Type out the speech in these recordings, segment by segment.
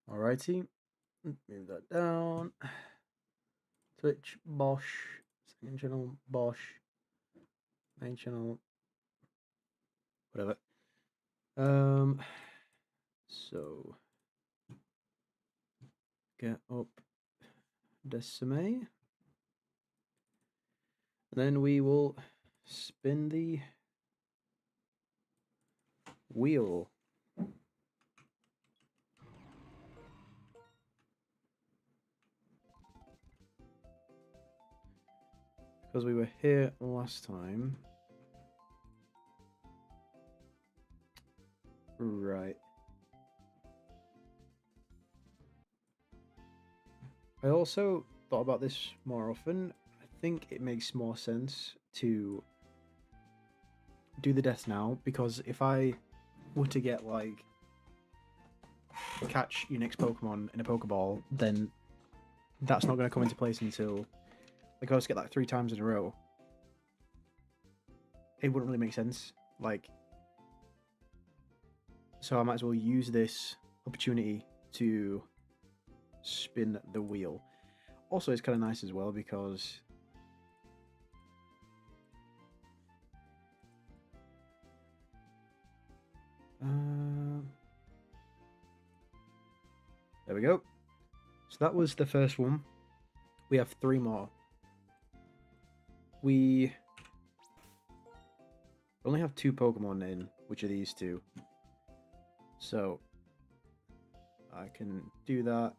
Alrighty, move that down. Twitch, Bosch, second channel, Bosch, main channel, whatever. So get up Decime, and then we will spin the wheel. Because we were here last time. Right. I also thought about this more often. I think it makes more sense to do the death now, because if I were to get, like, catch your next Pokemon in a Pokeball, then that's not going to come into place until, like, I was to get that 3 times in a row. It wouldn't really make sense. Like, so I might as well use this opportunity to spin the wheel. Also, it's kind of nice as well because there we go. So that was the first one. We have 3 more. We only have 2 Pokemon in, which are these 2. So I can do that.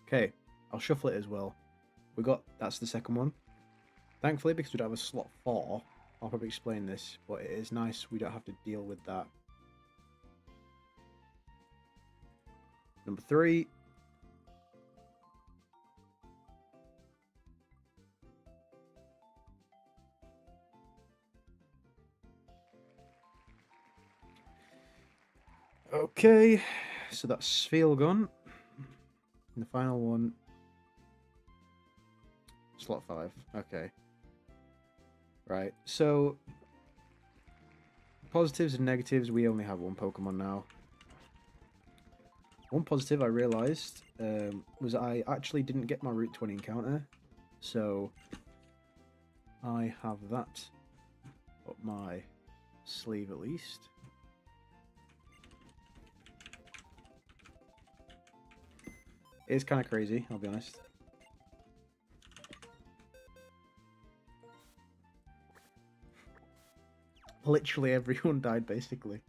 Okay, I'll shuffle it as well. That's the second one. Thankfully, because we don't have a slot 4, I'll probably explain this, but it is nice we don't have to deal with that. Number 3. Okay, so that's Sphealgun. And the final one, slot 5. Okay. Right, so positives and negatives, we only have 1 Pokemon now. One positive I realised was I actually didn't get my Route 20 encounter, so I have that up my sleeve at least. It's kind of crazy, I'll be honest. Literally everyone died, basically.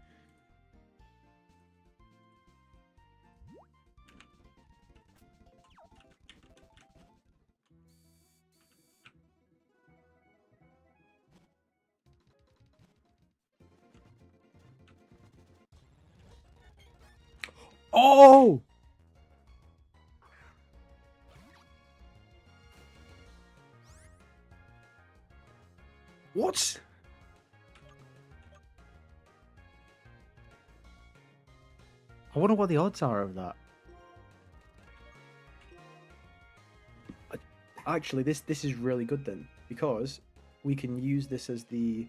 Oh! What? I wonder what the odds are of that. Actually, this is really good then, because we can use this as the...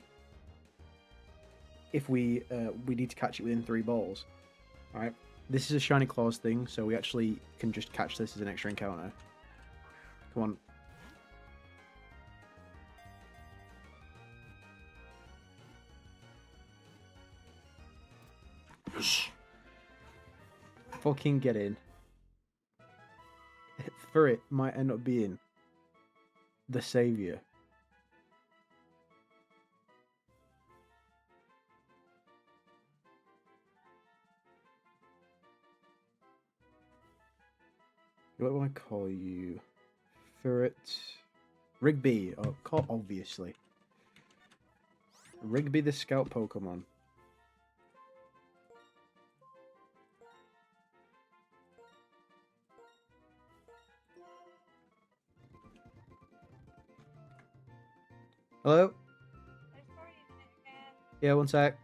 If we need to catch it within 3 balls. Alright, this is a Shiny Claws thing, so we actually can just catch this as an extra encounter. Come on. Fucking get in. Furret might end up being the savior. What do I call you? Furret. Rigby. Oh, obviously. Rigby the Scout Pokemon. Hello? Yeah, one sec.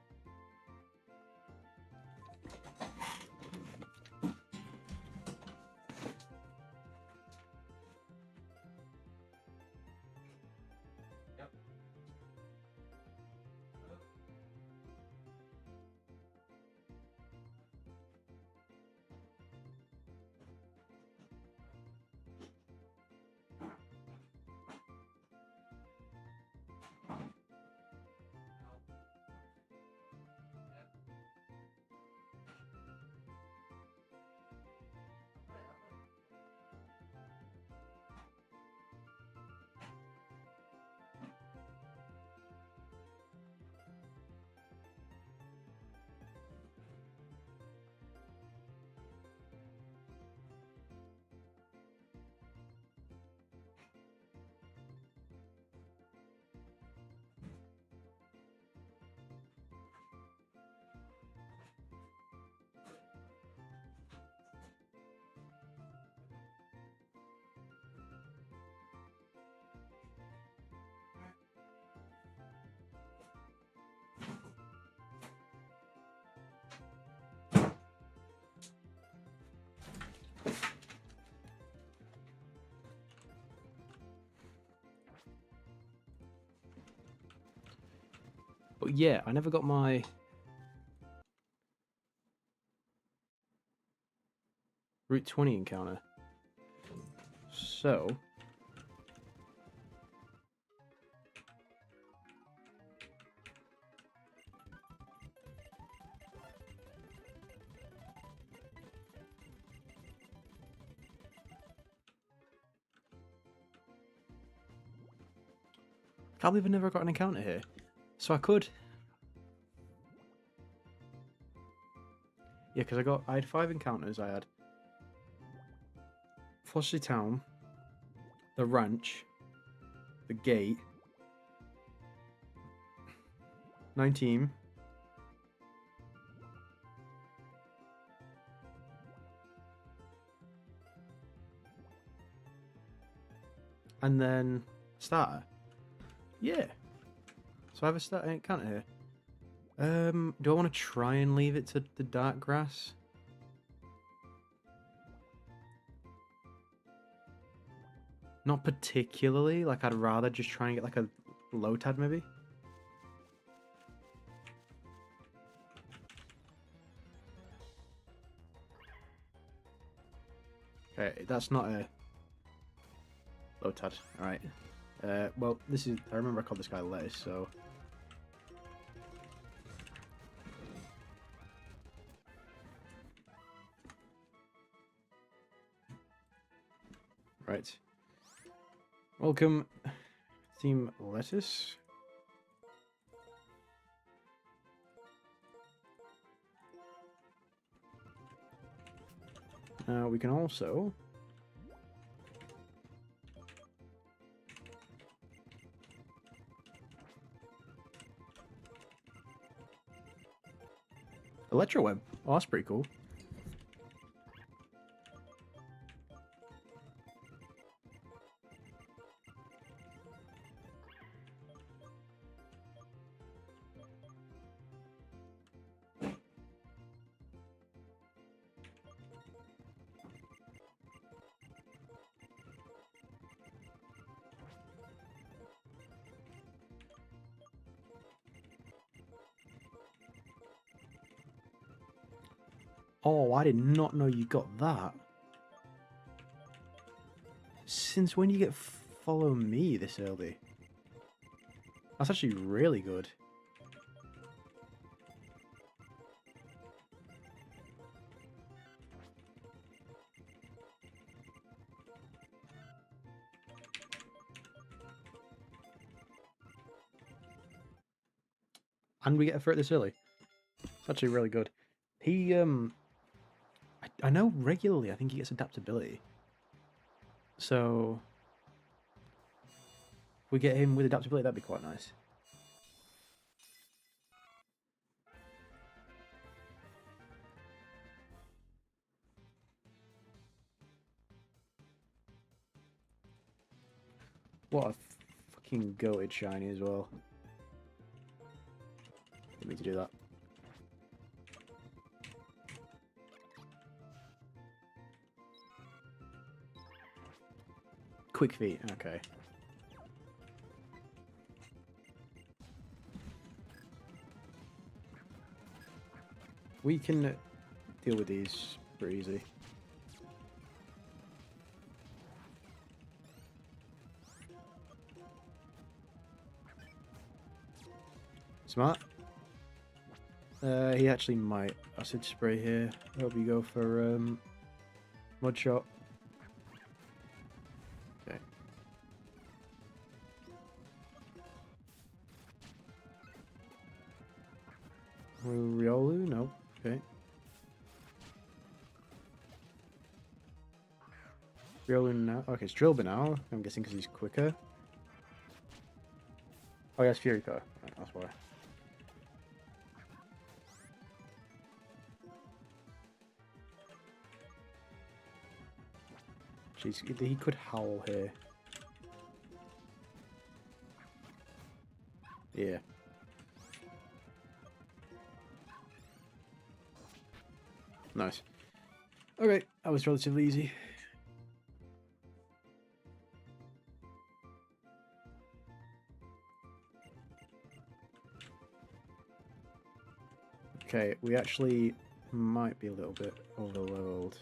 But yeah, I never got my Route 20 encounter. So can't believe I never got an encounter here. So I could. Yeah, because I had 5 encounters. I had Floshley Town, the ranch, the gate, 19, and then starter. Yeah. So I have a starter encounter here. Do I want to try and leave it to the dark grass? Not particularly. Like, I'd rather just try and get like a Lotad maybe. Okay, that's not a Lotad. Alright. Well, this is... I remember I called this guy Lettuce, so... Right. Welcome, Team Lettuce. Now we can also... Electroweb. Oh, that's pretty cool. Oh, I did not know you got that. Since when do you get follow me this early? That's actually really good. And we get a threat this early. It's actually really good. He, I know regularly I think he gets adaptability. So, if we get him with adaptability, that'd be quite nice. What a fucking goated shiny as well. Didn't mean to do that. Quick feet, okay. We can deal with these pretty easily. Smart. He actually might acid spray here. I hope you go for mud shot. Okay. Riolu? No. Okay. Riolu now. Okay, it's Drillbur now. I'm guessing because he's quicker. Oh, yes, Fury Car. Right, that's why. Jeez, he could howl here. Yeah. Nice. Okay, that was relatively easy. Okay, we actually might be a little bit over leveled.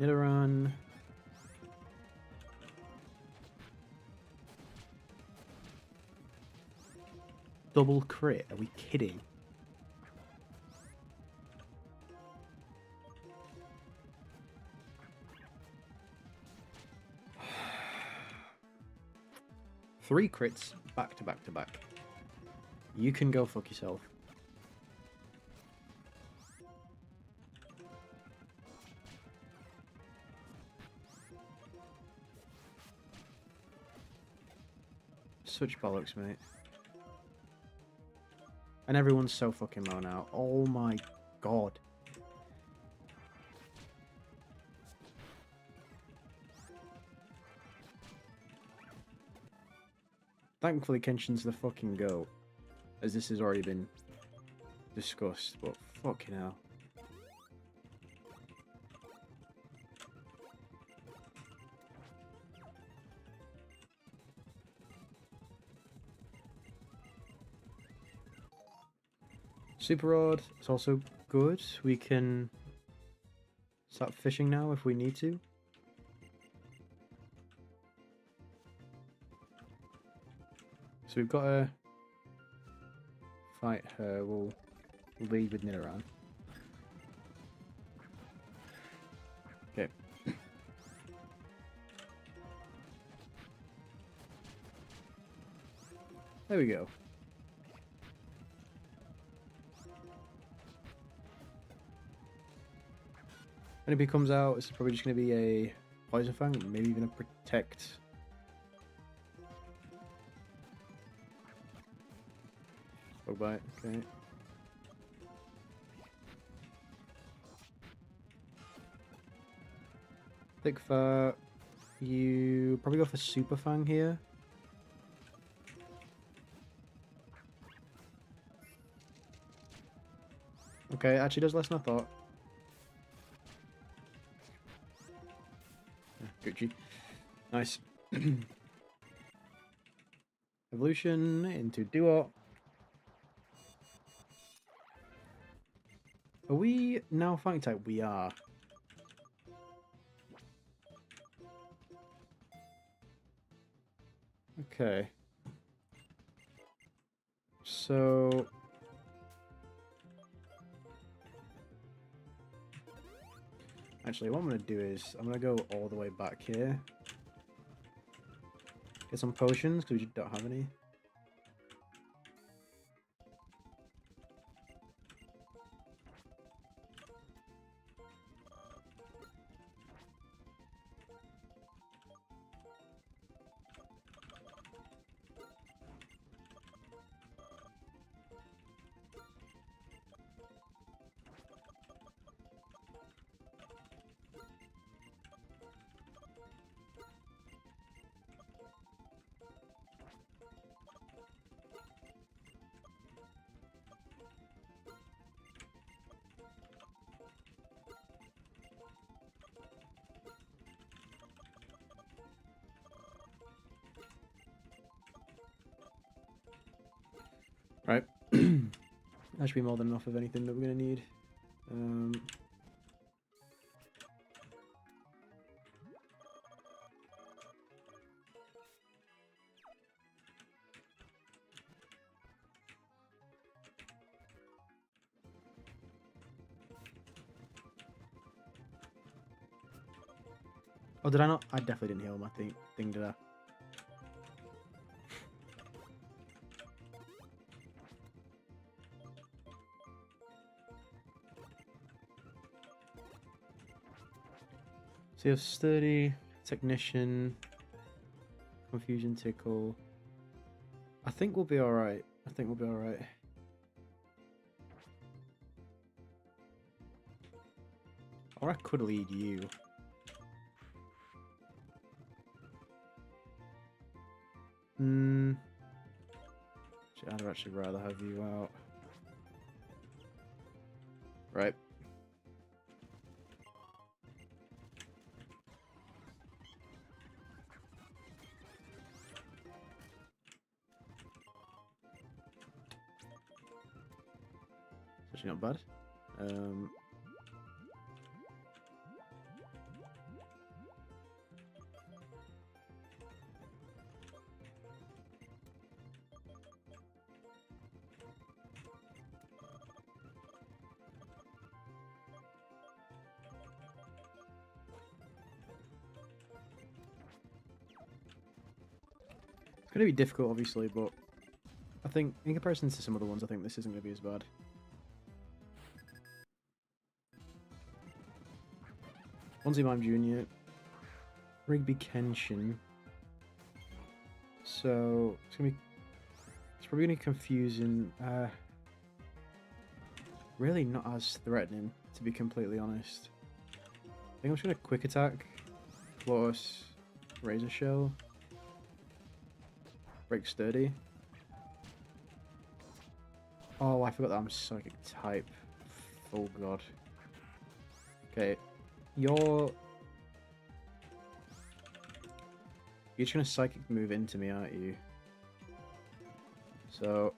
Nidoran. Double crit? Are we kidding? Three crits back to back to back. You can go fuck yourself. Such bollocks, mate. And everyone's so fucking low now. Oh my god. Thankfully, Kenshin's the fucking goat, as this has already been discussed, but fucking hell. Super Rod is also good. We can start fishing now if we need to. So we've got to fight her. We'll lead with Nidoran. Okay. There we go. When it becomes out, it's probably just going to be a Poison Fang, maybe even a Protect. Bug Bite, okay. Thick Fur, you probably go for Super Fang here. Okay, actually does less than I thought. Gucci. Nice. Evolution into Duo. Are we now fighting type? We are. Okay. So... Actually, what I'm going to do is, I'm going to go all the way back here. Get some potions, because we don't have any. Right. That should be more than enough of anything that we're going to need. Oh, did I not? I definitely didn't heal my thing, did I? So you have Sturdy, Technician, Confusion Tickle. I think we'll be alright. I think we'll be alright. Or I could lead you. I'd actually rather have you out. Right. Actually, not bad. It's going to be difficult, obviously, but I think, in comparison to some other ones, I think this isn't going to be as bad. Bonzi Mime Jr., Rigby Kenshin. So it's probably gonna be confusing. Really not as threatening, to be completely honest. I think I'm just gonna quick attack, plus Razor Shell, break sturdy. Oh, I forgot that I'm psychic type. Oh god. Okay, you're just gonna psychic move into me, aren't you? So,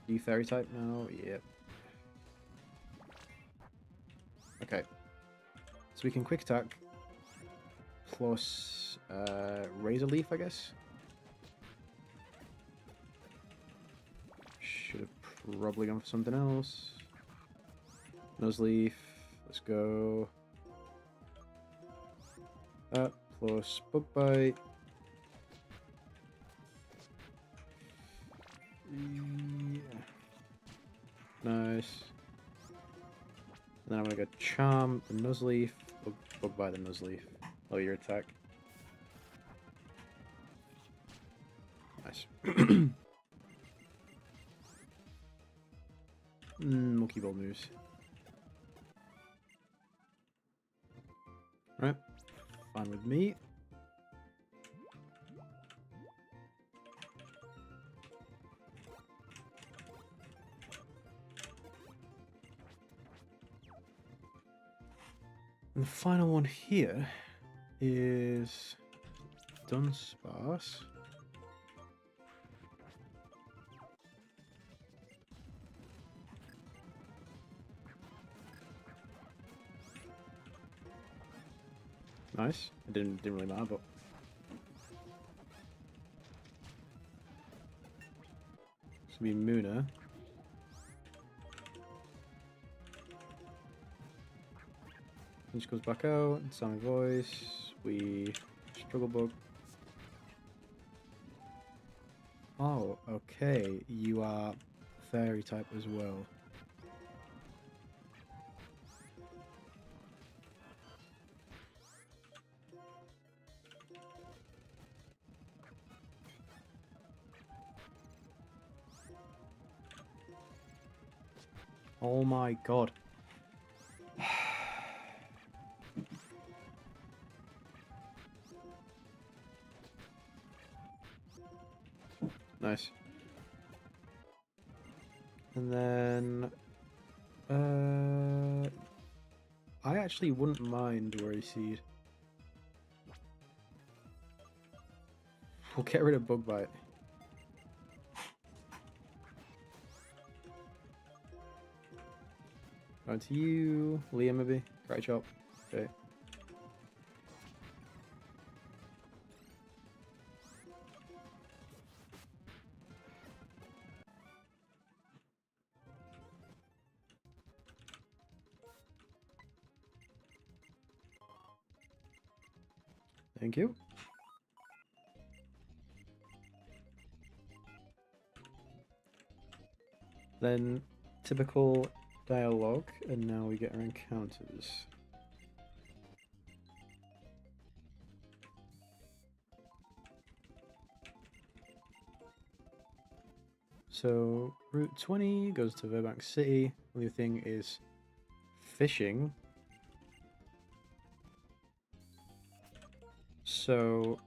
you fairy type now? Yep. Okay. So we can quick attack plus Razor Leaf, I guess. Should have probably gone for something else. Nuzleaf, let's go. Plus Bug Bite. Yeah. Nice. And then I'm gonna go Charm the Nuzleaf, Bug Bite the Nuzleaf. Lower your attack. Nice. Monkey Ball moves. Right. Fine with me. And the final one here is Dunsparce. Nice. It didn't really matter, but it's gonna be Muna. He just goes back out, Sound Voice, we Struggle Bug. Oh, okay, you are Fairy type as well. Oh my god. Nice. And then I actually wouldn't mind Worry Seed. We'll get rid of Bug Bite. On to you, Liam maybe. Karate Chop. Okay. Thank you. Then typical dialogue, and now we get our encounters. So Route 20 goes to Verbank City. Only thing is fishing. So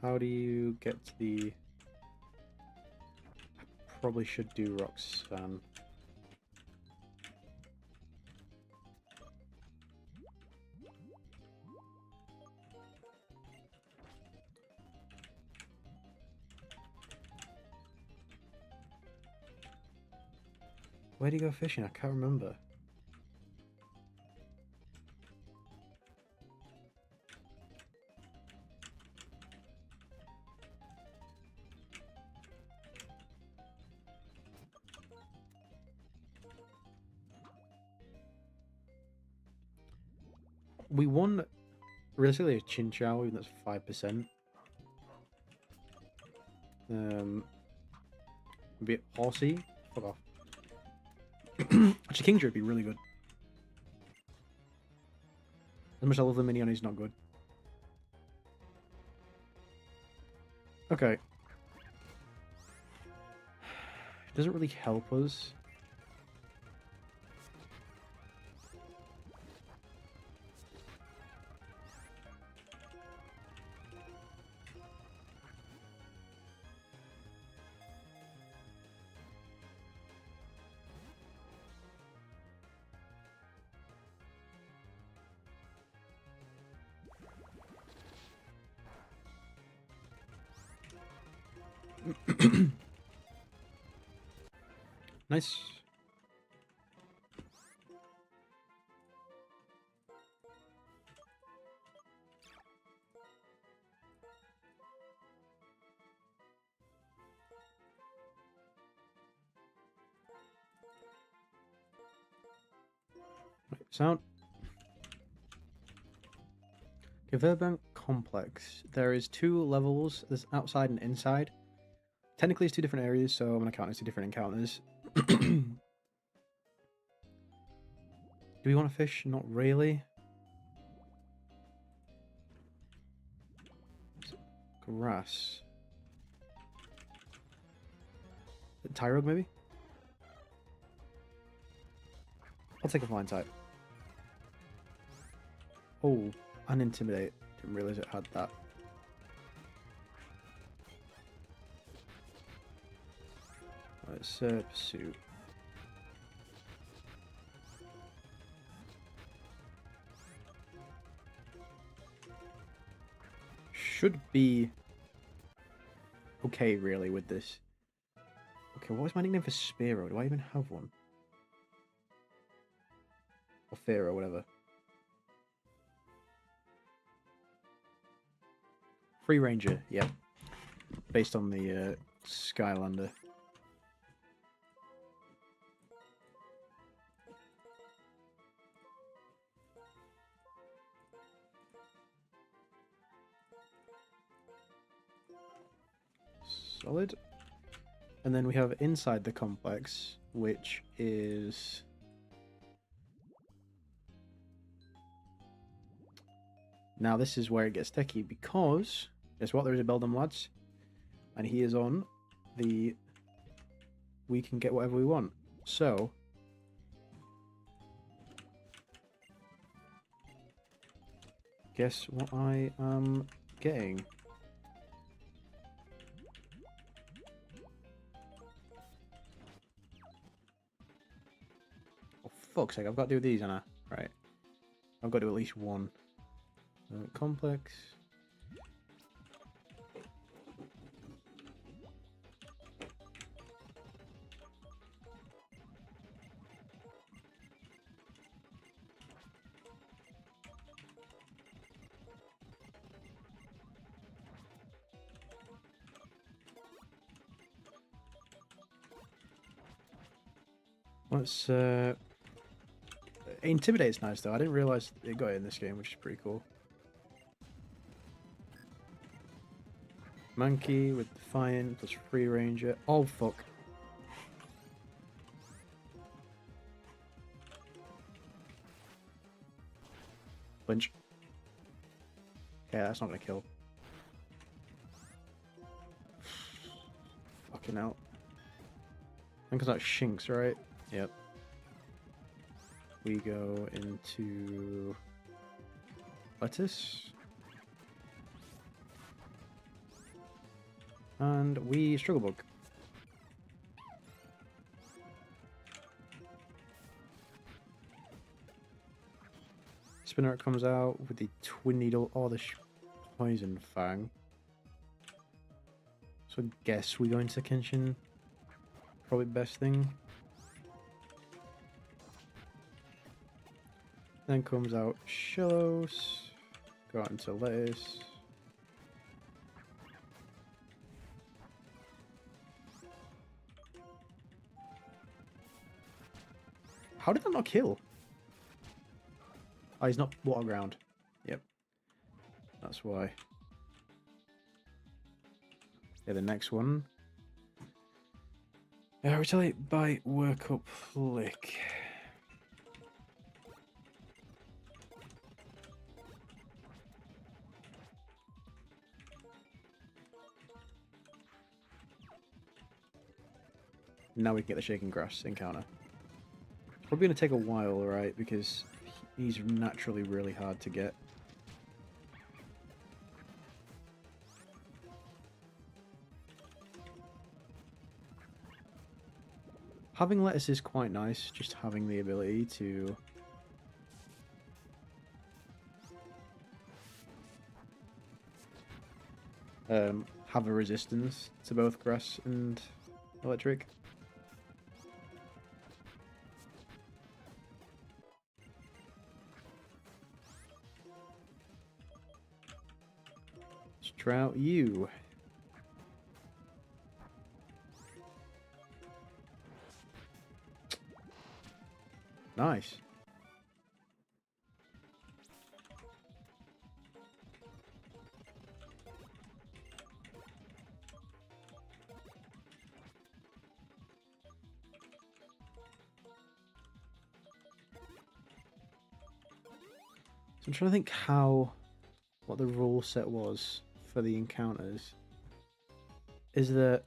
how do you get to the... I probably should do Roxanne. Where do you go fishing? I can't remember. We won realistically a Chinchou, even that's 5%. A bit horsey. Fuck off. Actually, Kingdra would be really good. As much as I love the Minion, he's not good. Okay. It doesn't really help us. Nice. Right, sound. Okay, Verbank Complex. There is 2 levels. There's outside and inside. Technically, it's 2 different areas, so I'm going to count as 2 different encounters. Do we want to fish? Not really. Grass. Tyrogue, maybe? I'll take a flying type. Oh, and Intimidate. Didn't realize it had that. Let's pursue. Should be okay, really, with this. Okay, what was my nickname for Spearow? Do I even have one? Or Fearow, whatever. Free Ranger, yeah. Based on the Skylander. Solid. And then we have inside the complex, which is... Now this is where it gets sticky, because... Guess what? There is a Beldum Lads. And he is on the... We can get whatever we want. So... Guess what I am getting? Oh, fuck's sake, I've got to do these, Anna. Right. I've got to do at least one. Complex. Let's Intimidate's nice though. I didn't realize it got it in this game, which is pretty cool. Monkey with Defiant plus Free Ranger. Oh fuck. Flinch. Yeah, that's not gonna kill. Fucking hell. I think it's like Shinx, right? Yep. We go into Lettuce. And we Struggle Bug. Spinneret comes out with the Twin Needle or the Poison Fang. So I guess we go into Kenshin. Probably best thing. Then comes out Shellos. Go out into lettuce. How did that not kill? Oh, he's not water ground. Yep. That's why. Yeah, the next one. Retaliate, bite, work up, lick. Now we can get the shaking grass encounter. It's probably going to take a while, right? Because he's naturally really hard to get. Having lettuce is quite nice, just having the ability to have a resistance to both grass and electric. Let's try out you. Nice. So I'm trying to think what the rule set was for the encounters. Is that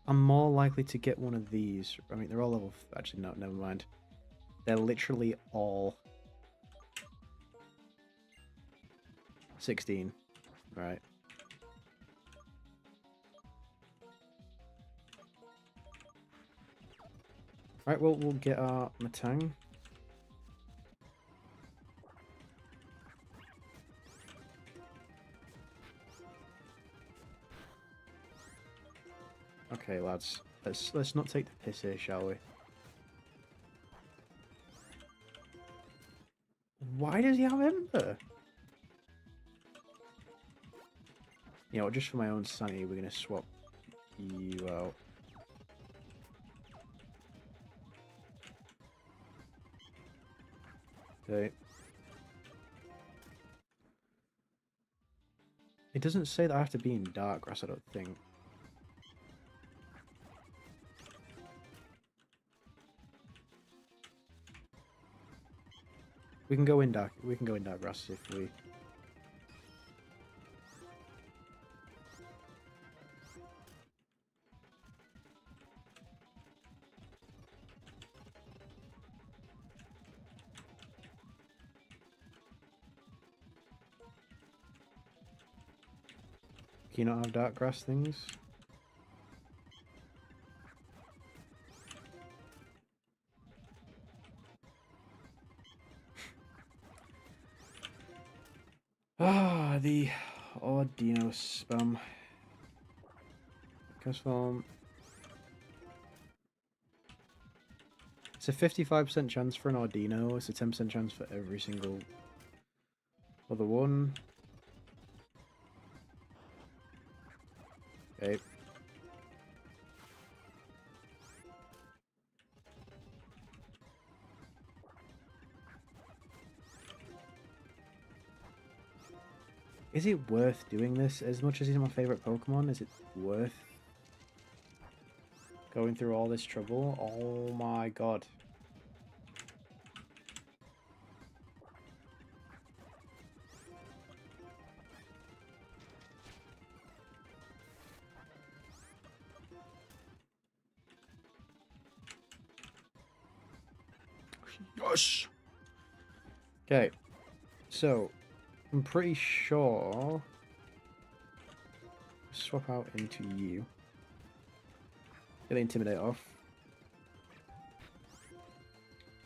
I'm more likely to get one of these. I mean, they're all level... Actually, no, never mind. They're literally all 16. Right. Right, well, we'll get our Matang. Okay, lads. Let's not take the piss here, shall we? Why does he have Ember? You know, just for my own sanity, we're gonna swap you out. Okay. It doesn't say that I have to be in dark grass, I don't think. We can go in dark grass if we... Can you not have dark grass things? Ah, the Ordino spam. Transform. It's a 55% chance for an Ordino. It's a 10% chance for every single other one. Okay. Is it worth doing this? As much as he's my favorite Pokemon, is it worth going through all this trouble? Oh my god. Yes! Okay, so I'm pretty sure swap out into you. Get the Intimidate off.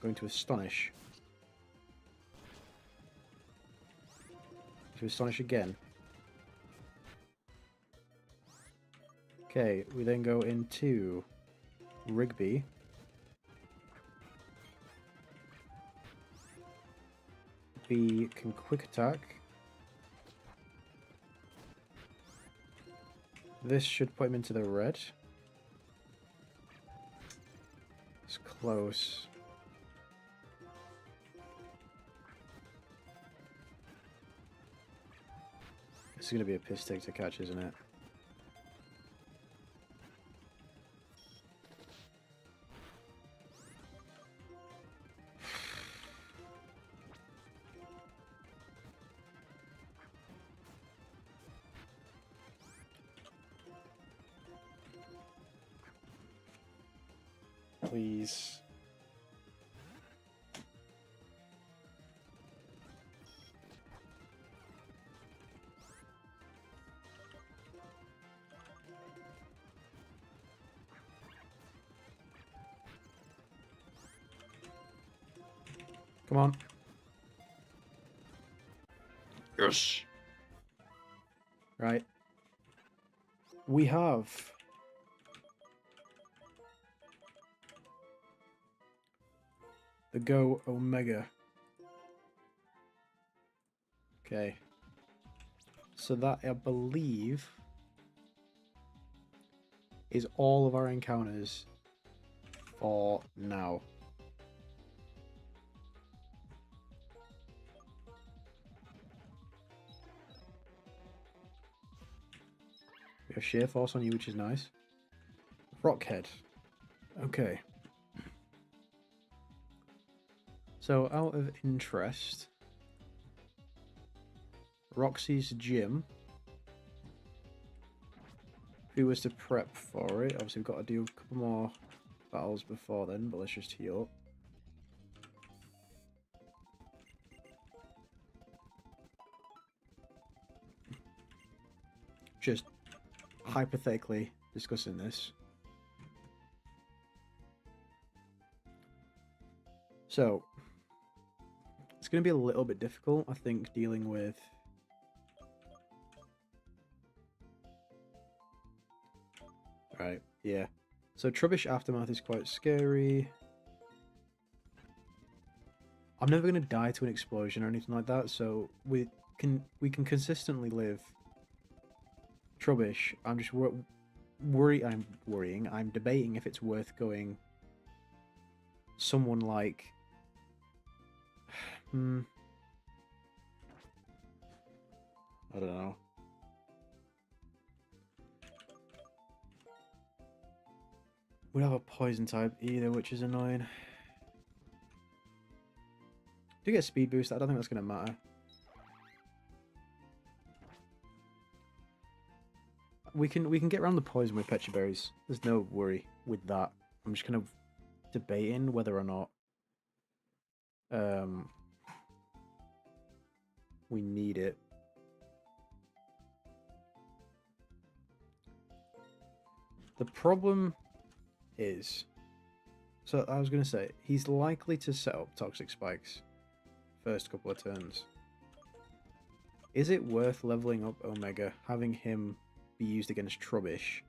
Going to Astonish. To Astonish again. Okay, we then go into Rigby. we can quick attack. This should put him into the red. It's close. This is going to be a piss take to catch, isn't it? Please. Come on. Yes. Right. We have the Go Omega. Okay. So that, I believe, is all of our encounters for now. We have Sheer Force on you, which is nice. Rockhead. Okay. So, out of interest, Roxy's gym. If he was to prep for it, obviously we've got to do a couple more battles before then, but let's just heal up. Just hypothetically discussing this. So, it's going to be a little bit difficult, I think, dealing with right, yeah. So Trubbish Aftermath is quite scary. I'm never going to die to an explosion or anything like that, so we can consistently live Trubbish. I'm just worrying. I'm debating if it's worth going someone like I don't know. We don't have a poison type either, which is annoying. Do get a speed boost. I don't think that's going to matter. We can get around the poison with Pecha Berries. There's no worry with that. I'm just kind of debating whether or not we need it. The problem is, so I was going to say, he's likely to set up Toxic Spikes first couple of turns. Is it worth leveling up Omega, having him be used against Trubbish,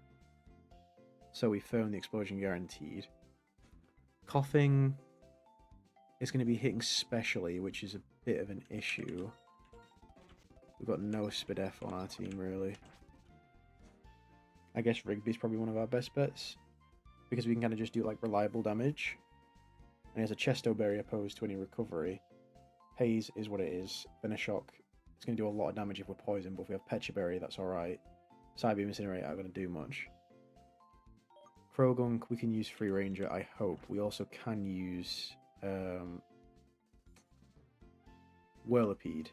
so we firm the explosion guaranteed? Coughing is going to be hitting specially, which is a bit of an issue. We've got no Spadef on our team, really. I guess Rigby's probably one of our best bets, because we can kind of just do like reliable damage. And he has a Chesto Berry opposed to any recovery. Haze is what it is. Venoshock, it's going to do a lot of damage if we're poisoned, but if we have Pecha Berry, that's alright. Psybeam Incinerate aren't going to do much. Krogunk, we can use Free Ranger, I hope. We also can use Whirlipede,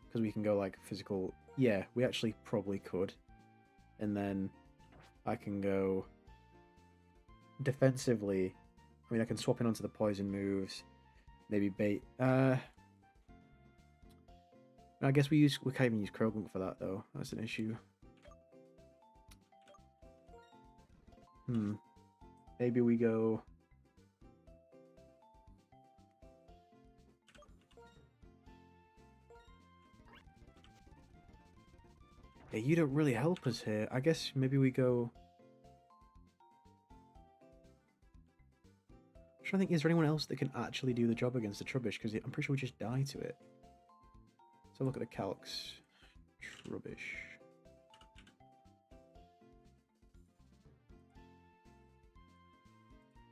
because we can go like physical. Yeah, we actually probably could. And then I can go defensively. I mean, I can swap in onto the poison moves. Maybe bait. I guess we can't even use Krogunk for that though. That's an issue. Maybe we go. Yeah, you don't really help us here. I guess maybe we go. I'm trying to think, is there anyone else that can actually do the job against the Trubbish? Because I'm pretty sure we just die to it. So look at the calcs. Rubbish.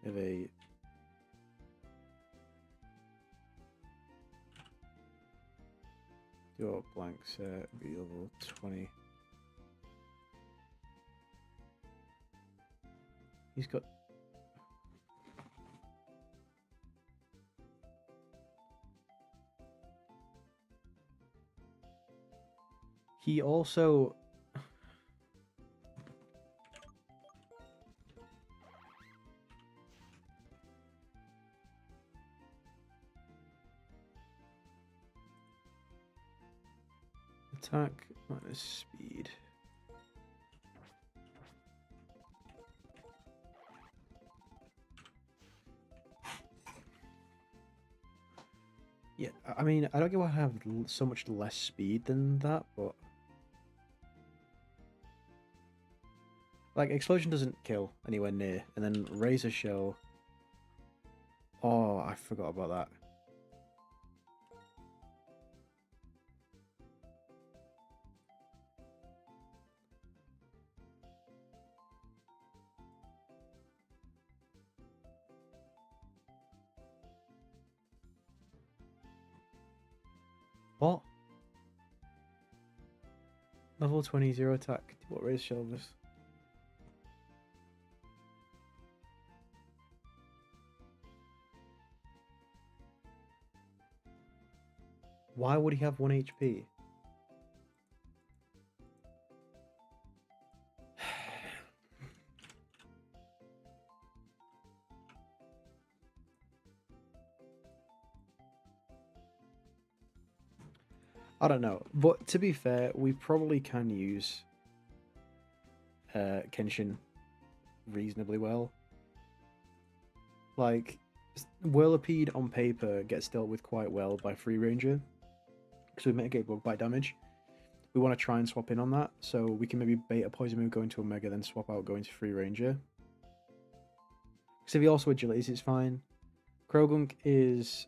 Have a your blank set be level 20. He's got he also attack minus speed. Yeah, I mean, I don't get why I have so much less speed than that, but like explosion doesn't kill anywhere near, and then razor shell. Oh, I forgot about that. What? Level 20, 0 attack. What razor shell was? Why would he have 1 HP? I don't know, but to be fair, we probably can use Kenshin reasonably well. Like, Whirlipede on paper gets dealt with quite well by Free Ranger, because we mitigate bug bite damage. We want to try and swap in on that, so we can maybe bait a poison move, go into Omega, then swap out, go into Free Ranger. Because if he also agilities, it's fine. Krogunk is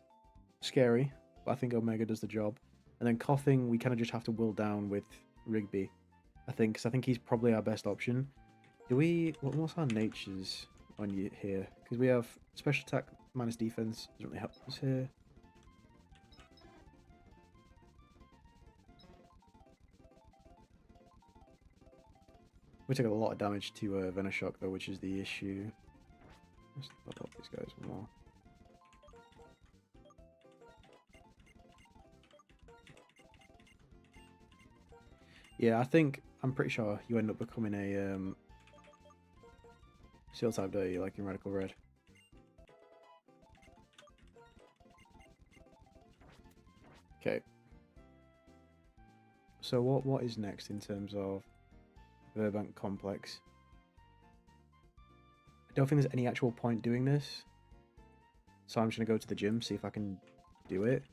scary, but I think Omega does the job. And then Coughing, we kind of just have to will down with Rigby, I think, because I think he's probably our best option. Do we... What's our natures on you here? Because we have special attack minus defense. Doesn't really help us here. We take a lot of damage to Venoshock, though, which is the issue. Let's level up these guys more. Yeah, I'm pretty sure you end up becoming a Seal type, don't you, like in Radical Red? Okay. So what is next in terms of Verbank Complex? I don't think there's any actual point doing this, so I'm just gonna go to the gym, see if I can do it.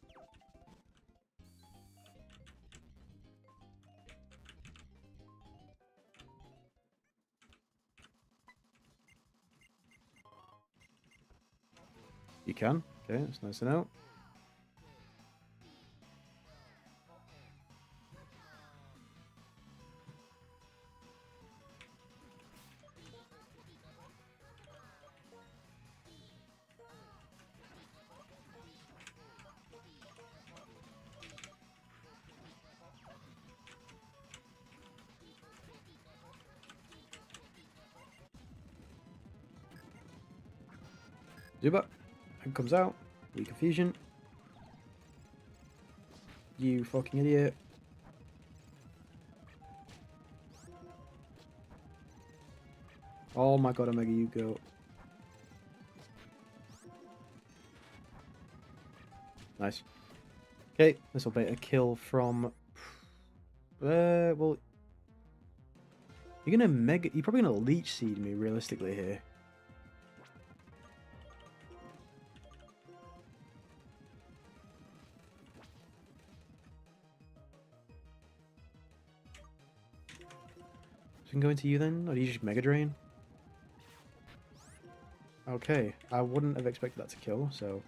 You can. Okay, that's nice to know. Zubat. It comes out. Weak Confusion. You fucking idiot. Oh my god, Omega, you go. Nice. Okay, this will be a kill from... well... You're probably gonna Leech Seed me, realistically, here. So we can go into you then? Or do you just Mega Drain? Okay, I wouldn't have expected that to kill, so...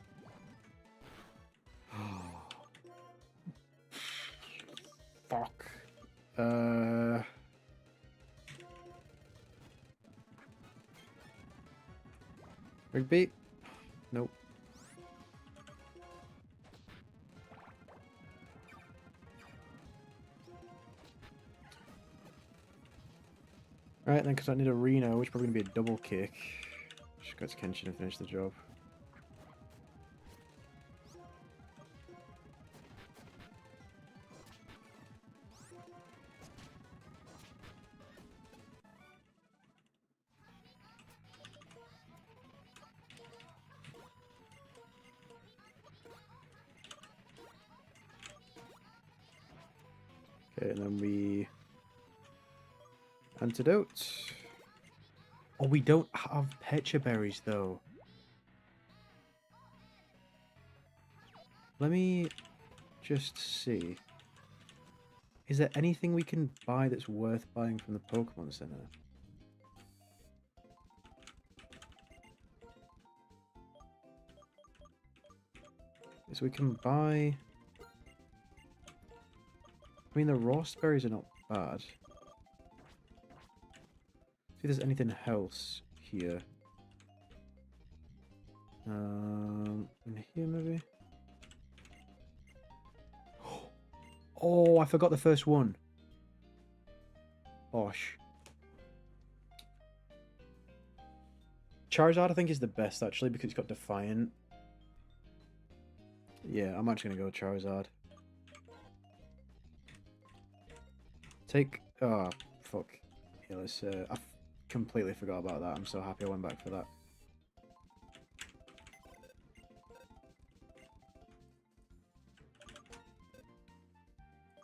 Rigby? Nope. Right then, because I need a Reno, which is probably going to be a double kick. Just go to Kenshin and finish the job. Okay, and then we... Antidote. Oh, we don't have Pecha Berries, though. Let me just see. Is there anything we can buy that's worth buying from the Pokemon Center? So we can buy... I mean, the Rost Berries are not bad. See if there's anything else here. In here, maybe? Oh, I forgot the first one. Osh. Charizard, I think, is the best, actually, because it's got Defiant. Yeah, I'm actually going to go Charizard. Take... Oh, fuck. Yeah, let's... I completely forgot about that. I'm so happy I went back for that.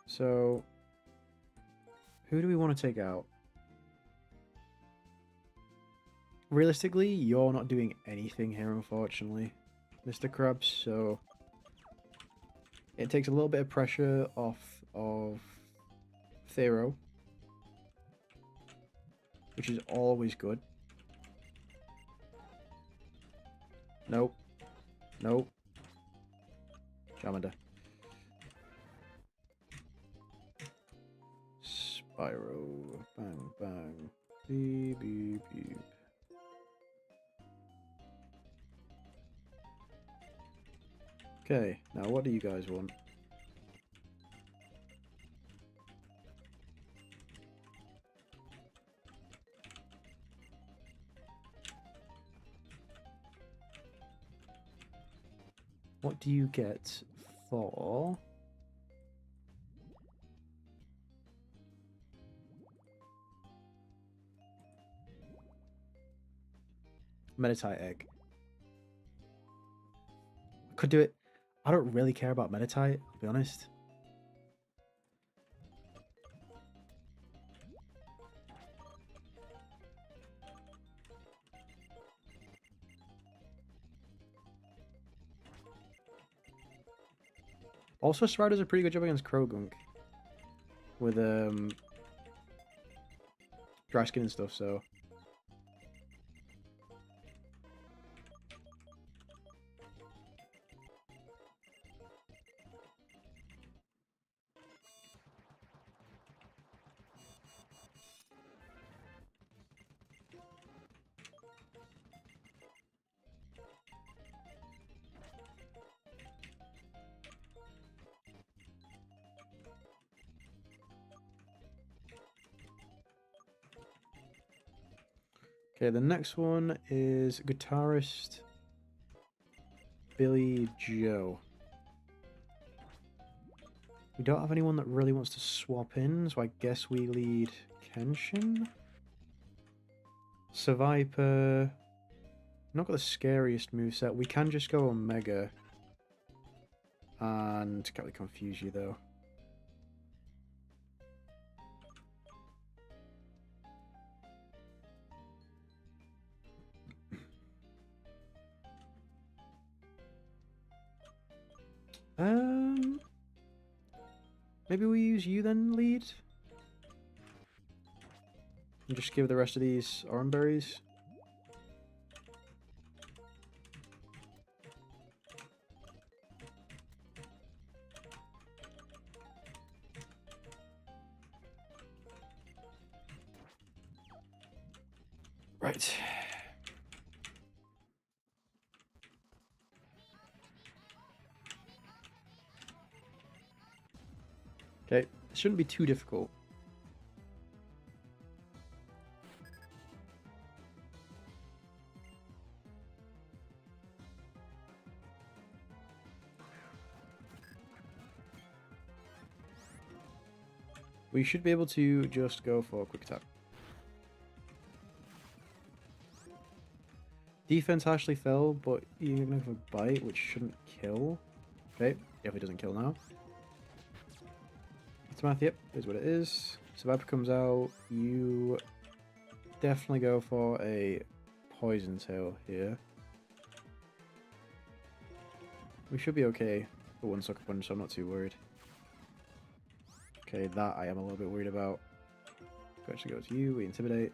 So... Who do we want to take out? Realistically, you're not doing anything here, unfortunately, Mr. Krabs, so... It takes a little bit of pressure off of Thero, which is always good. Nope. Nope. Charmander. Spyro. Bang, bang. Beep, beep, beep. Okay, now what do you guys want? What do you get for... Meditite egg? Could do it. I don't really care about Meditite, I'll be honest. Also, Sprout does a pretty good job against Krogunk. With, dry skin and stuff, so... Okay, the next one is guitarist Billy Joe. We don't have anyone that really wants to swap in, so I guess we lead Kenshin. Survivor. Not got the scariest moveset. We can just go Omega. And can't really confuse you though. Maybe we use you then, lead? And just give the rest of these orange berries. Right. Okay, it shouldn't be too difficult. We should be able to just go for a quick attack. Defense actually fell, but you're gonna have a bite, which shouldn't kill. Okay, definitely doesn't kill now. It's math, yep, is what it is. So Viper comes out, you definitely go for a poison tail here. We should be okay for one sucker punch, so I'm not too worried. Okay, that I am a little bit worried about. We actually go to you, we intimidate.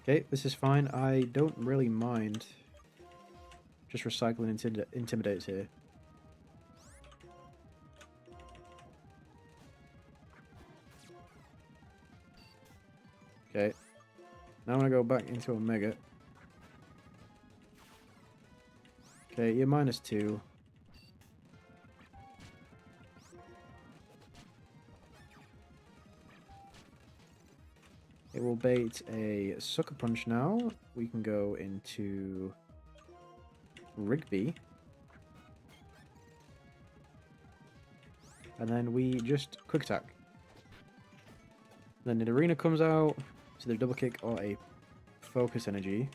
Okay, this is fine. I don't really mind just recycling intimidates here. Okay, now I'm gonna go back into Omega. Okay, you're -2. It will bait a Sucker Punch now. We can go into Rigby. And then we just Quick Attack. Then the Arena comes out, so the Double Kick or a Focus Energy.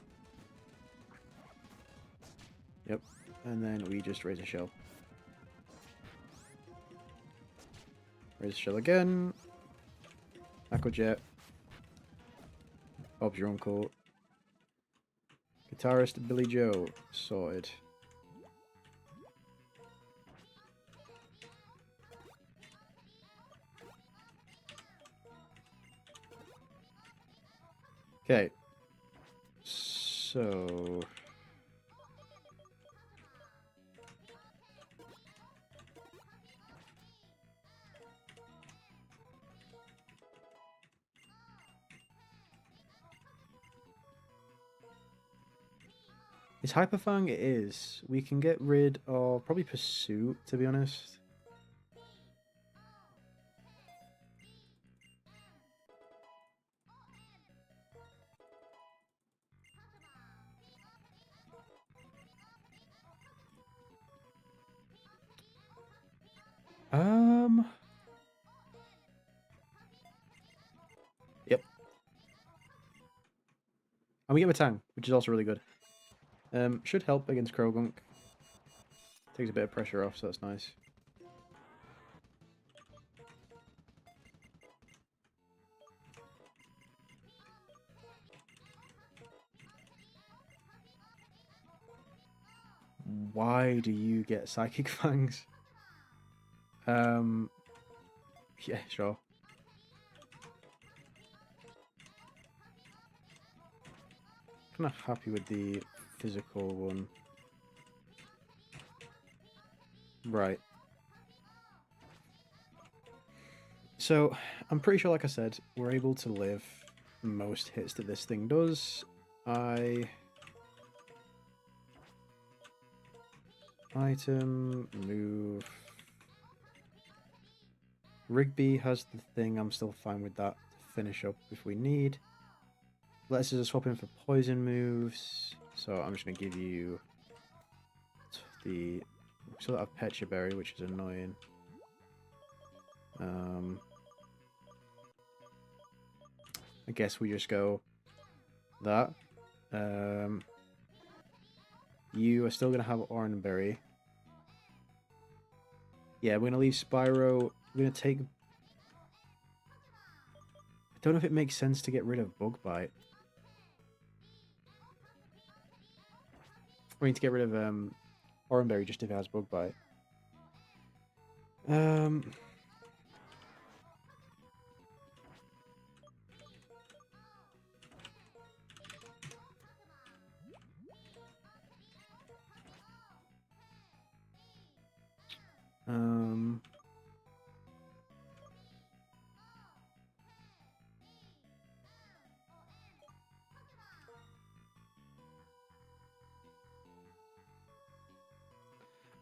Yep. And then we just raise a shell. Raise a shell again. Aqua Jet. Bob's your uncle. Guitarist Billy Joe. Sorted. Okay. So... It's Hyperfang? It is. We can get rid of probably Pursuit, to be honest. Yep. And we get Matang, which is also really good. Should help against Krogunk. Takes a bit of pressure off, so that's nice. Why do you get Psychic Fangs? Yeah, sure. Kind of happy with the physical one. Right. So, I'm pretty sure, like I said, we're able to live most hits that this thing does. Item, move. Rigby has the thing, I'm still fine with that to finish up if we need. Let's just swap in for poison moves. So I'm just going to give you the... So that I've Pecha Berry, which is annoying. I guess we just go that. You are still going to have Oran Berry. Yeah, we're going to leave Spyro. We're going to take... I don't know if it makes sense to get rid of Bug Bite. I mean, to get rid of Oran Berry just if it has Bug Bite.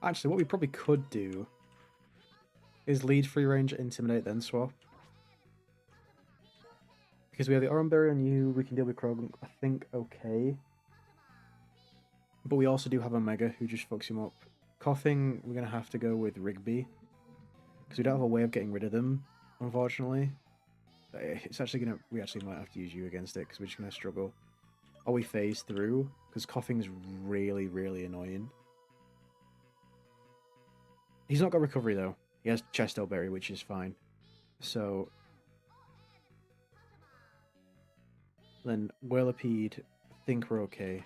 Actually, what we probably could do is lead free range, intimidate, then swap. Because we have the Oran Berry on you, we can deal with Krogan, I think, okay. But we also do have Omega, who just fucks him up. Coughing, we're going to have to go with Rigby. Because we don't have a way of getting rid of them, unfortunately. It's actually going to... We actually might have to use you against it, because we're just going to struggle. Or we phase through, because Coughing's really, really annoying. He's not got recovery, though. He has Chesto Berry, which is fine. So... Then Whirlipede, I think we're okay.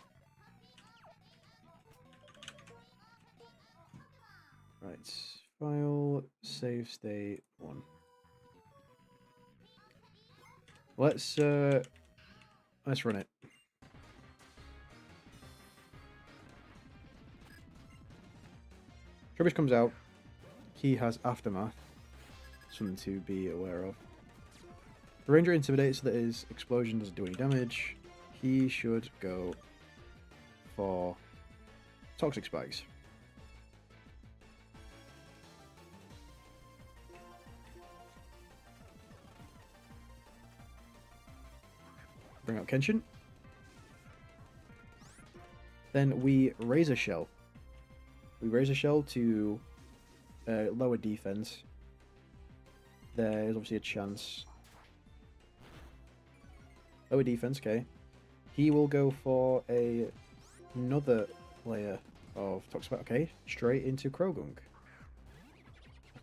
Right, file, save state 1. Let's run it. Trubbish comes out. He has Aftermath. Something to be aware of. The Ranger intimidates so that his explosion doesn't do any damage. He should go for Toxic Spikes. Bring out Kenshin. Then we Razor Shell. We Razor Shell to lower defense. There's obviously a chance. Lower defense, okay. He will go for another layer of Toxic. Okay, straight into Krogunk.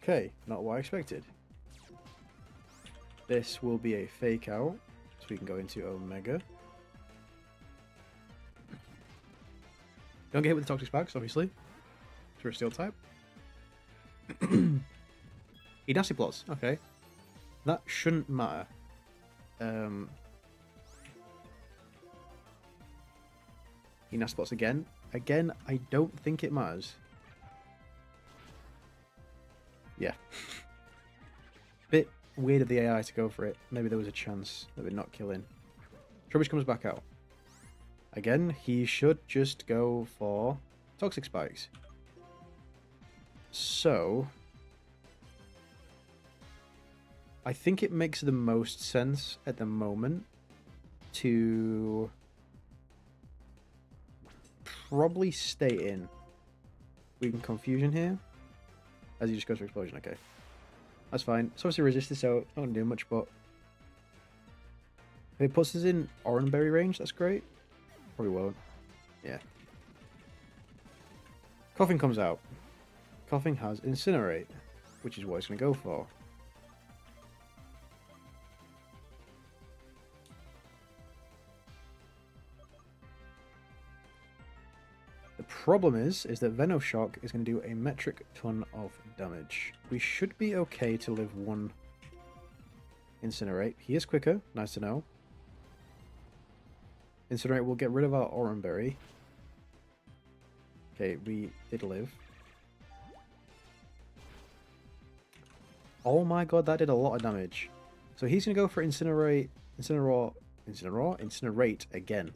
Okay, not what I expected. This will be a fake out, so we can go into Omega. Don't get hit with the Toxic Spikes, obviously. Through a Steel type. He Nasty Plots, okay. That shouldn't matter. He Nasty Plots again. Again, I don't think it matters. Yeah. Bit weird of the AI to go for it. Maybe there was a chance that we're not killing. Trubbish comes back out. Again, he should just go for Toxic Spikes. So, I think it makes the most sense at the moment to probably stay in. We can Confusion here. As he just goes for Explosion, okay. That's fine. It's obviously resisted, so not going to do much, but if it puts us in Oran Berry range, that's great. Probably won't. Yeah. Coughing comes out. Coughing has Incinerate, which is what it's going to go for. The problem is that Venoshock is going to do a metric ton of damage. We should be okay to live one Incinerate. He is quicker, nice to know. Incinerate will get rid of our Oran Berry. Okay, we did live. Oh my god, that did a lot of damage. So he's going to go for Incinerate again.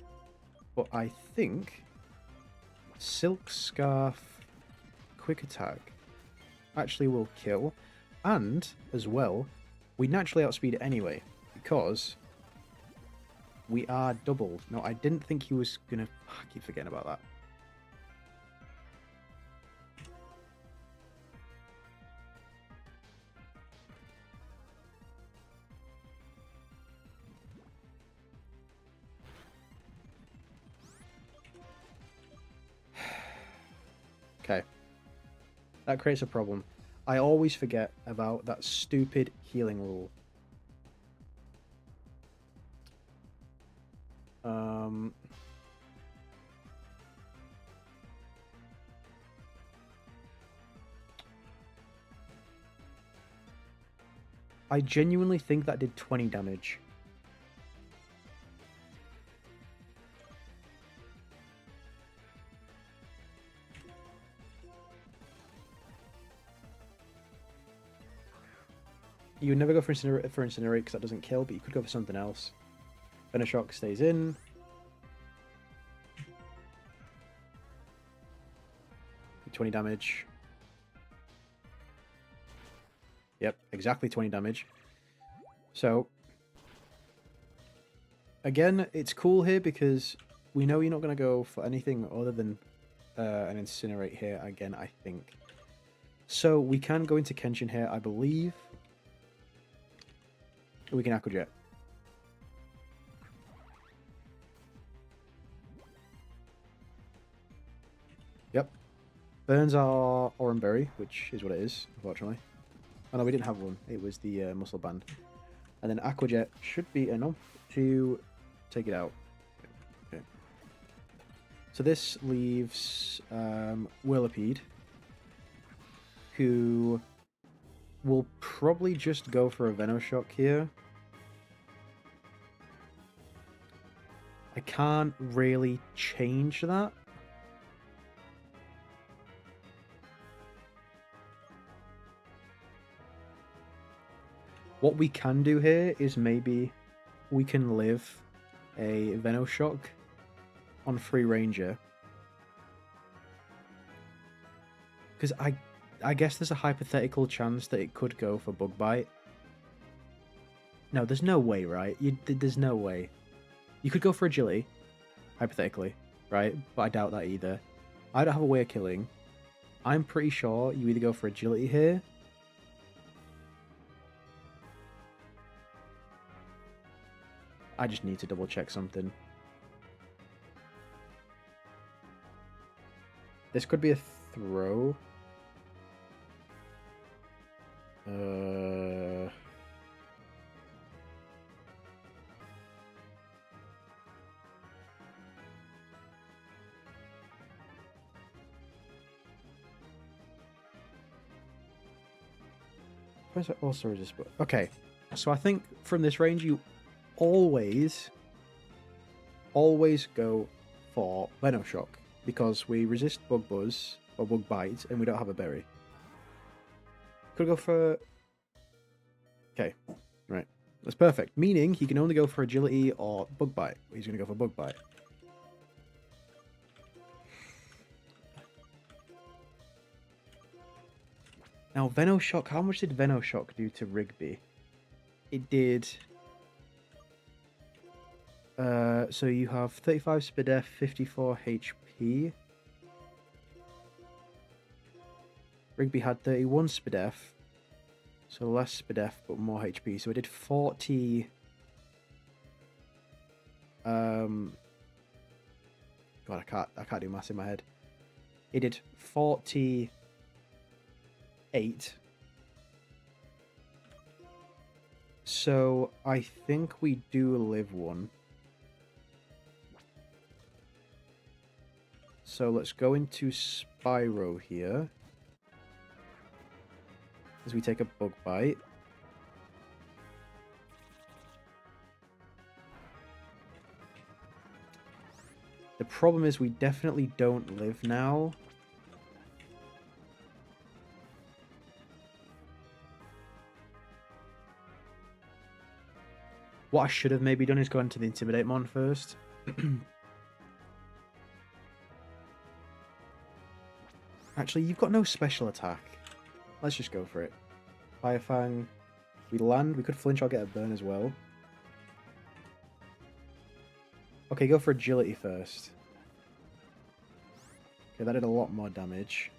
But I think Silk Scarf Quick Attack actually will kill. And, as well, we naturally outspeed it anyway. Because we are doubled. No, I didn't think he was going to... I keep forgetting about that. Okay. That creates a problem. I always forget about that stupid healing rule. I genuinely think that did 20 damage. You would never go for Incinerate because that doesn't kill, but you could go for something else. Venoshock stays in. $20 damage. Yep, exactly 20 damage. So, again, it's cool here because we know you're not going to go for anything other than an Incinerate here again, I think. So, we can go into Kenshin here, I believe. We can Aqua Jet. Yep. Burns our Oran Berry, which is what it is, unfortunately. Oh no, we didn't have one. It was the Muscle Band. And then Aqua Jet should be enough to take it out. Okay. So this leaves Whirlipede, who will probably just go for a Venoshock here. I can't really change that. What we can do here is maybe we can live a Venoshock on Free Ranger. Because I guess there's a hypothetical chance that it could go for Bug Bite. No, there's no way, right? There's no way. You could go for Agility, hypothetically, right? But I doubt that either. I don't have a way of killing. I'm pretty sure you either go for Agility here. I just need to double check something. This could be a throw. Where's that also resist? Okay, so I think from this range you always go for Venoshock because we resist Bug Buzz or Bug Bite and we don't have a berry. Could go for... Okay, right. That's perfect. Meaning he can only go for Agility or Bug Bite. He's going to go for Bug Bite. Now, Venoshock, how much did Venoshock do to Rigby? It did... so you have 35 SPDF, 54 HP. Rigby had 31 SPDF, so less SPDF but more HP. So it did 40. God, I can't do maths in my head. It did 48. So I think we do live one. So let's go into Spyro here. As we take a Bug Bite. The problem is we definitely don't live now. What I should have maybe done is go into the Intimidate Mon first. Actually, you've got no special attack. Let's just go for it. Fire Fang. We land. We could flinch or get a burn as well. Okay, go for Agility first. Okay, that did a lot more damage.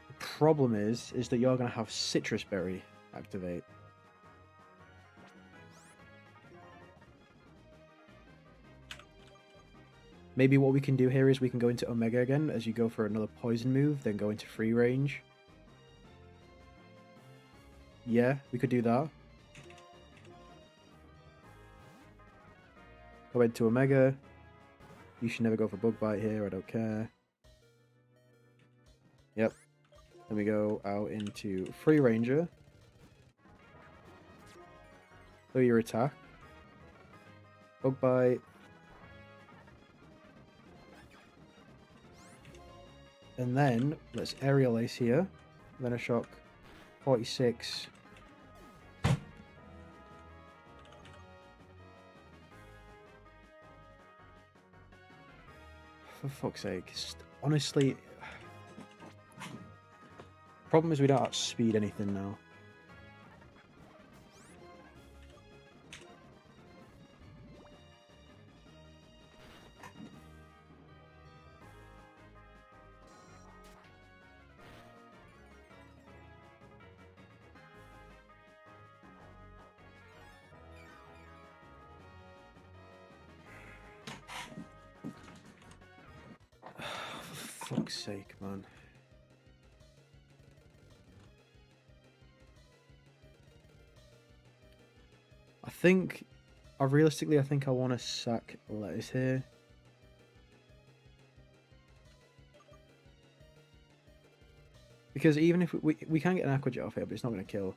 The problem is that you're going to have Citrus Berry activate. Maybe what we can do here is we can go into Omega again as you go for another poison move, then go into free range. Yeah, we could do that. Go into Omega. You should never go for Bug Bite here, I don't care. Yep. Then we go out into Free Ranger. Throw your attack. Bug Bite. And then, let's Aerial Ace here. Venoshock, 46. For fuck's sake. Honestly, problem is we don't outspeed anything now. For fuck's sake, man. Realistically, I think I want to sack Lettuce here. Because even if we can get an Aqua Jet off here, but it's not going to kill.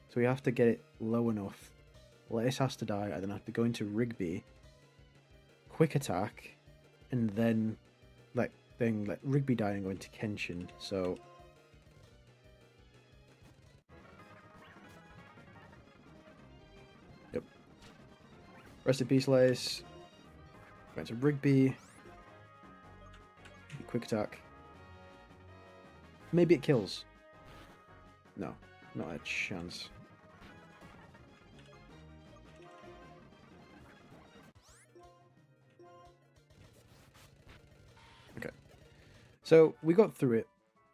So we have to get it low enough. Lettuce has to die, and then I have to go into Rigby. Quick attack, and then let Rigby die and go into Kenshin. So yep. Rest in peace, Lettuce. Go into Rigby. Quick attack. Maybe it kills. No, not a chance. Okay. So we got through it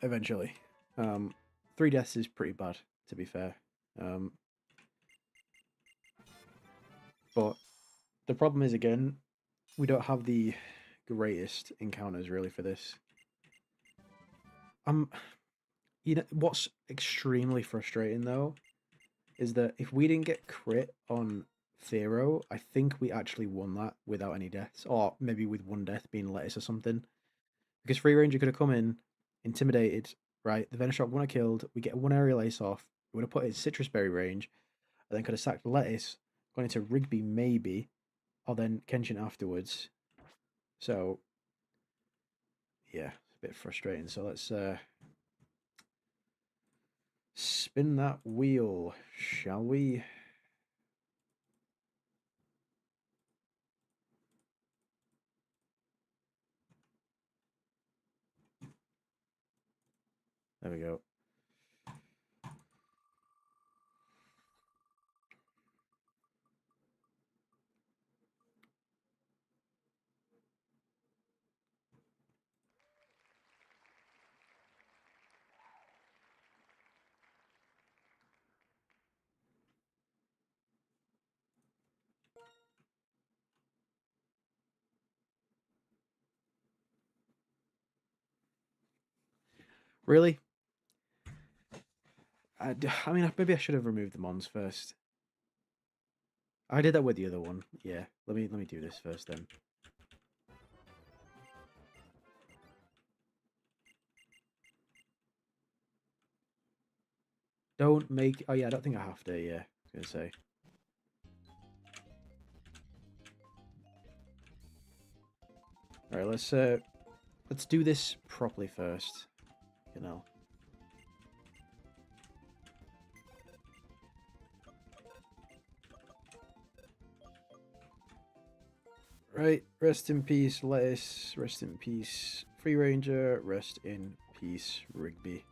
eventually. 3 deaths is pretty bad, to be fair. But the problem is, again, we don't have the greatest encounters really for this. You know what's extremely frustrating though is that if we didn't get crit on Thero, I think we actually won that without any deaths, or maybe with 1 death being Lettuce or something. Because Free Ranger could have come in, intimidated, right? The Venoshock wouldn't have killed. We get 1 Aerial Ace off. We would have put it in Citrus Berry range, and then could have sacked Lettuce, gone into Rigby maybe, or then Kenshin afterwards. So yeah, it's a bit frustrating. So let's spin that wheel, shall we? There we go. Really? I mean, maybe I should have removed the Mons first. I did that with the other one. Yeah, let me do this first then. Don't make. Oh yeah, I don't think I have to. Yeah, I was gonna say. All right, let's do this properly first. You know. Right, rest in peace, Lettuce. Rest in peace, Free Ranger. Rest in peace, Rigby.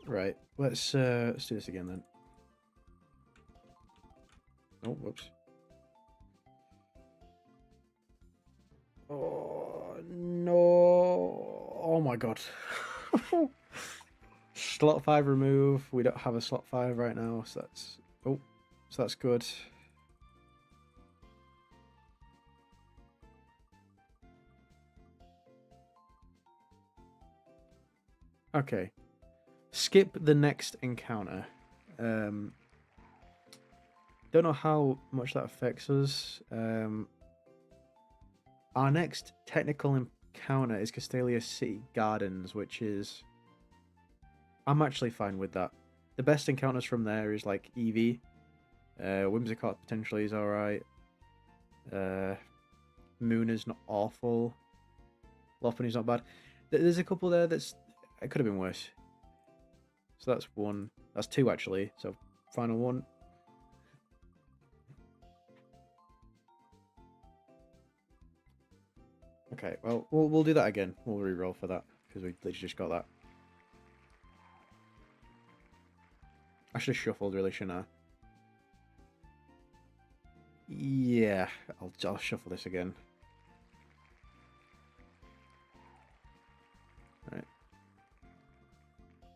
Right, let's do this again then. Oh, whoops. Oh no! Oh my god. Slot 5 remove. We don't have a slot 5 right now, so that's good. Okay. Skip the next encounter. Don't know how much that affects us. Our next technical encounter is Castelia City Gardens, which is... I'm actually fine with that. The best encounters from there is like Eevee. Whimsicott potentially is alright. Mooner's not awful. Lopunny's not bad. There's a couple there it could have been worse. So that's 1. That's 2 actually. So final 1. Okay, well, we'll do that again. We'll re-roll for that, because we literally just got that. I should have shuffled, really, shouldn't I? Yeah, I'll shuffle this again. Right.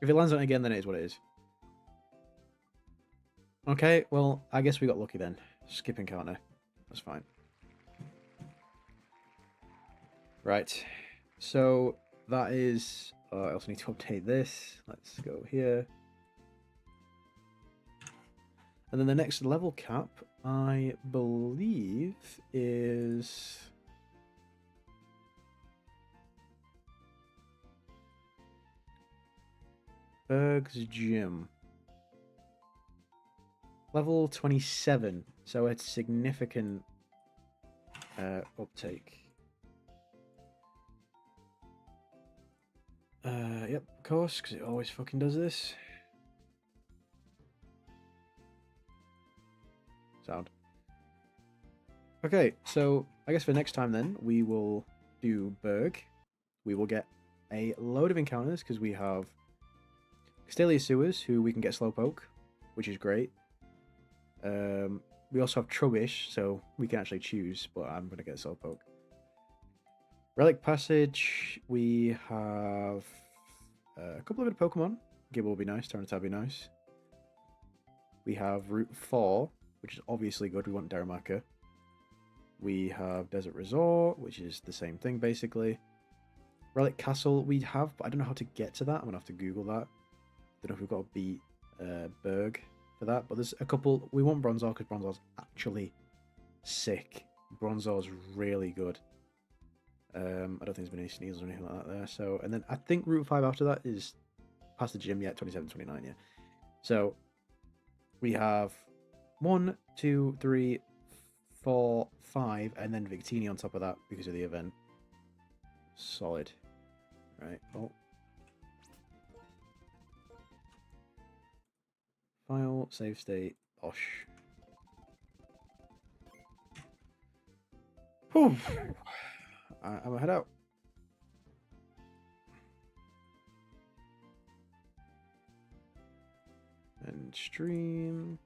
If it lands on it again, then it is what it is. Okay, well, I guess we got lucky then. Skip encounter. That's fine. Right. So that is... I also need to update this. Let's go here. And then the next level cap, I believe, is... Berg's Gym. Level 27. So it's significant uptake. Yep, of course, because it always fucking does this. Sound. Okay, so I guess for next time then, we will do Berg. We will get a load of encounters, because we have Castelia Sewers, who we can get Slowpoke, which is great. We also have Trubbish, so we can actually choose, but I'm going to get Slowpoke. Relic Passage, we have a couple of good Pokemon. Gibble will be nice, Tyranitar will be nice. We have Route 4, which is obviously good, we want Darumaka. We have Desert Resort, which is the same thing basically. Relic Castle we have, but I don't know how to get to that. I'm going to have to Google that. Don't know if we've got to beat Berg for that, but there's a couple. We want Bronzor because Bronzor's actually sick. Bronzor's really good. I don't think there's been any sneezes or anything like that there. So, and then I think Route 5 after that is past the gym, yeah, 27, 29, yeah. So we have 1, 2, 3, 4, 5, and then Victini on top of that because of the event. Solid. Right. Oh. File, save state, Osh. Whew. I'm gonna head out. And stream.